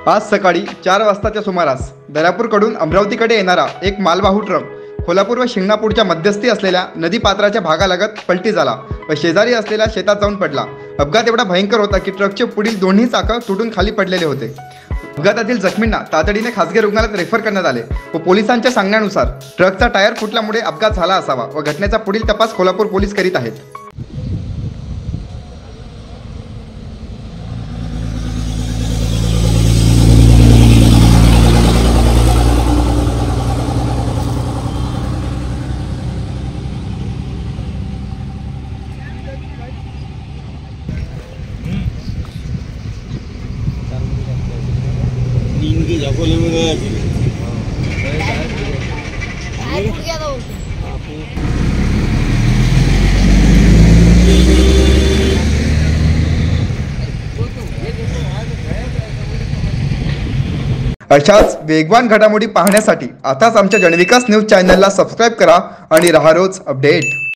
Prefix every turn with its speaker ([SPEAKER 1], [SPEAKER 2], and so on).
[SPEAKER 1] आज सकाळी 4 वाजताच्या सुमारास दर्यापूरकडून अमरावतीकडे येणारा एक मालवाहू ट्रक कोल्हापूर व शिंगणापूरच्या मध्यस्थी असलेल्या नदीपात्राच्या भागालगत पलटी झाला व शेजारी असलेल्या शेतात जाऊन पडला। अपघात एवढा भयंकर होता की ट्रकचे पुढील दोन्ही चाकं तुटून खाली पडलेले होते। अपघातातील जखमींना तातडीने खासगी रुग्णालयात रेफर करण्यात आले व पोलिसांच्या सांगण्यानुसार ट्रकचा टायर फुटल्यामुळे अपघात झाला असावा व घटनेचा पुढील तपास कोल्हापूर पोलीस करीत आहेत।
[SPEAKER 2] इनकी जकोले में गया थी।
[SPEAKER 1] अशाच वेगवान घडामोडी पाहण्यासाठी आताच आमच्या जनविकास न्यूज चॅनलला सबस्क्राइब करा आणि रहा रोज अपडेट।